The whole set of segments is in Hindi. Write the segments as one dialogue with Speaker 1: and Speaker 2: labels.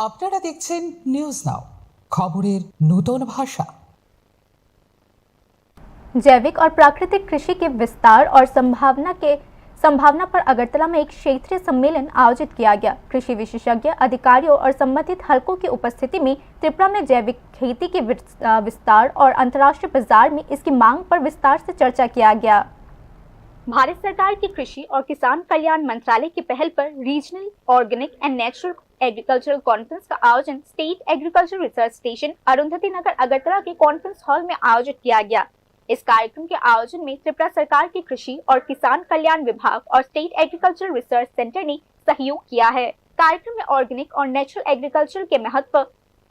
Speaker 1: আপনারা দেখছেন নিউজ নাও, খবরের নতুন ভাষা।
Speaker 2: जैविक और प्राकृतिक कृषि के विस्तार और संभावना पर अगरतला में एक क्षेत्रीय सम्मेलन आयोजित किया गया। कृषि विशेषज्ञ, अधिकारियों और संबंधित हलकों की उपस्थिति में त्रिपुरा में जैविक खेती के विस्तार और अंतर्राष्ट्रीय बाजार में इसकी मांग पर विस्तार से चर्चा किया गया। भारत सरकार की कृषि और किसान कल्याण मंत्रालय की पहल पर regional organic and natural agricultural conference का आयोजन state agriculture research station Arundhati Nagar Agartala के कॉन्फ्रेंस हॉल में आयोजित किया गया। इस कार्यक्रम के आयोजन में त्रिपुरा सरकार की कृषि और किसान कल्याण विभाग और स्टेट एग्रीकल्चर रिसर्च सेंटर ने सहयोग किया है। कार्यक्रम में ऑर्गेनिक और नेचुरल एग्रीकल्चर के महत्व,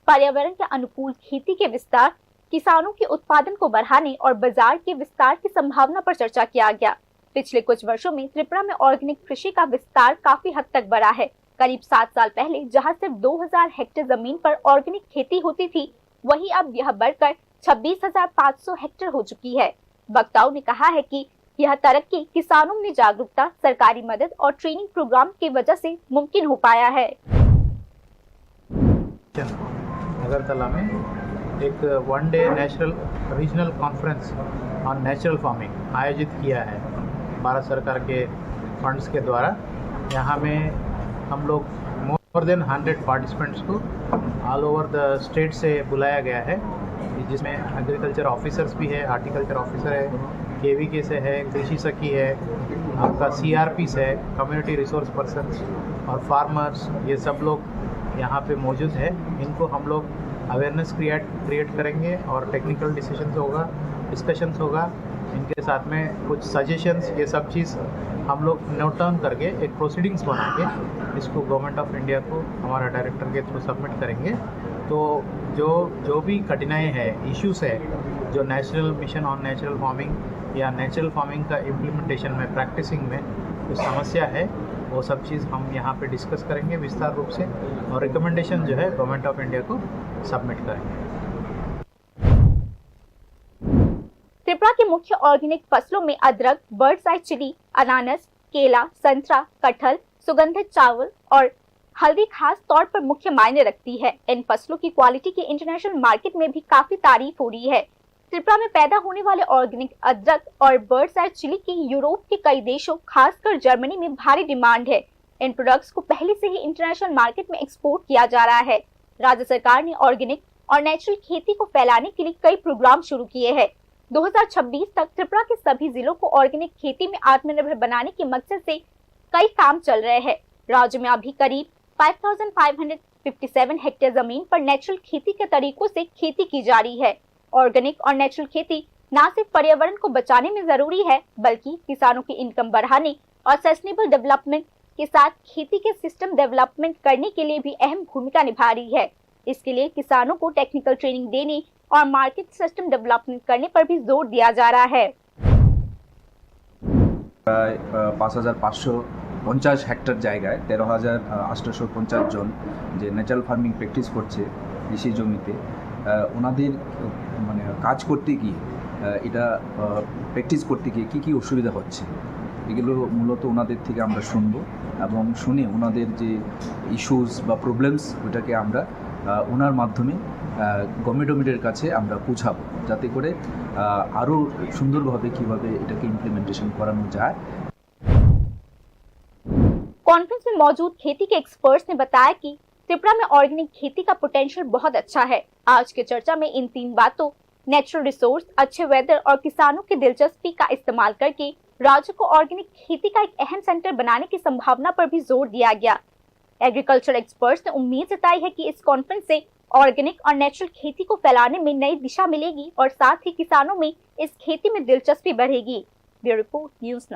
Speaker 2: पर्यावरण के अनुकूल खेती के विस्तार, किसानों के उत्पादन को बढ़ाने और बाजार के विस्तार की संभावना पर चर्चा किया गया। पिछले कुछ वर्षों में त्रिपुरा में ऑर्गेनिक कृषि का विस्तार काफी हद तक बढ़ा है। करीब 7 साल पहले जहां सिर्फ 2000 हेक्टेयर जमीन पर ऑर्गेनिक खेती होती थी, वहीं अब यह बढ़कर 26,500 हेक्टेयर हो चुकी है। वक्ताओं ने कहा है कि यह तरक्की किसानों में जागरूकता, सरकारी मदद और ट्रेनिंग प्रोग्राम की वजह से मुमकिन हो पाया है।
Speaker 3: अगरतला में एक one day national regional conference on natural farming आयोजित किया है भारत सरकार के फंड्स के द्वारा। यहाँ में हम लोग मोर देन 100 पार्टिसिपेंट्स को ऑल ओवर द स्टेट से बुलाया गया है, जिसमें एग्रीकल्चर ऑफिसर्स भी है, हार्टिकल्चर ऑफिसर है, केवीके से है, कृषि सखी है, आपका सीआरपीस है, कम्युनिटी रिसोर्स पर्सन और फार्मर्स, ये सब लोग यहाँ पे मौजूद है। इनको हम लोग अवेयरनेस क्रिएट करेंगे और टेक्निकल डिस्कशंस होगा। इनके साथ में कुछ सजेशंस, ये सब चीज़ हम लोग नोट डाउन करके एक प्रोसीडिंग्स बना के इसको गवर्नमेंट ऑफ इंडिया को हमारा डायरेक्टर के थ्रू सबमिट करेंगे। तो जो भी कठिनाई है, इश्यूज है, जो national mission on natural farming या नेचुरल फार्मिंग का इम्प्लीमेंटेशन में, प्रैक्टिसिंग में जो समस्या है, वो सब चीज़ हम यहाँ पे डिस्कस करेंगे विस्तार रूप से और रिकमेंडेशन जो है गवर्नमेंट ऑफ इंडिया को सबमिट करेंगे।
Speaker 2: त्रिपुरा के मुख्य ऑर्गेनिक फसलों में अदरक, बर्ड्स आई चिली, अनानस, केला, संतरा, कटहल, सुगंधित चावल और हल्दी खास तौर पर मुख्य मायने रखती है। इन फसलों की क्वालिटी की इंटरनेशनल मार्केट में भी काफी तारीफ हो रही है। त्रिपुरा में पैदा होने वाले ऑर्गेनिक अदरक और बर्ड्स आई चिली की यूरोप के कई देशों, खासकर जर्मनी में भारी डिमांड है। इन प्रोडक्ट्स को पहले से ही इंटरनेशनल मार्केट में एक्सपोर्ट किया जा रहा है। राज्य सरकार ने ऑर्गेनिक और नेचुरल खेती को फैलाने के लिए कई प्रोग्राम शुरू किए हैं। 2026 तक त्रिपुरा के सभी जिलों को ऑर्गेनिक खेती में आत्मनिर्भर बनाने के मकसद से कई काम चल रहे हैं। राज्य में अभी करीब 5,557 हेक्टेयर जमीन पर नेचुरल खेती के तरीकों से खेती की जा रही है। ऑर्गेनिक और नेचुरल खेती न सिर्फ पर्यावरण को बचाने में जरूरी है, बल्कि किसानों की इनकम बढ़ाने और सस्टेनेबल डेवलपमेंट के साथ खेती के सिस्टम डेवलपमेंट करने के लिए भी अहम भूमिका निभा रही है। इसके लिए किसानों को टेक्निकल ट्रेनिंग देने और मार्केट सिस्टम डेवलपमेंट करने पर भी जोर दिया जा रहा है।
Speaker 4: 5,550 হেক্টর জায়গায় 13,850 জন যে ন্যাচারাল ফার্মিং প্র্যাকটিস করছে কৃষি জমিতে, ওনাদের মানে কাজ করতে গিয়ে এটা প্র্যাকটিস করতে গিয়ে কী কী অসুবিধা হচ্ছে, এগুলো মূলত ওনাদের থেকে আমরা শুনবো এবং শুনে ওনাদের যে ইস্যুস বা প্রবলেমস, ওটাকে আমরা ওনার মাধ্যমে গভর্নমেন্টের কাছে আমরা পৌঁছাবো, যাতে করে আরও সুন্দরভাবে কীভাবে এটাকে ইমপ্লিমেন্টেশন করানো যায়।
Speaker 2: कॉन्फ्रेंस में मौजूद खेती के एक्सपर्ट्स ने बताया कि त्रिपुरा में ऑर्गेनिक खेती का पोटेंशियल बहुत अच्छा है। आज की चर्चा में इन 3 बातों, नेचुरल रिसोर्स, अच्छे वेदर और किसानों की दिलचस्पी का इस्तेमाल करके राज्य को ऑर्गेनिक खेती का एक अहम सेंटर बनाने की संभावना पर भी जोर दिया गया। एग्रीकल्चर एक्सपर्ट्स ने उम्मीद जताई है कि इस कॉन्फ्रेंस से ऑर्गेनिक और नेचुरल खेती को फैलाने में नई दिशा मिलेगी और साथ ही किसानों में इस खेती में दिलचस्पी बढ़ेगी। Bureau report, news now.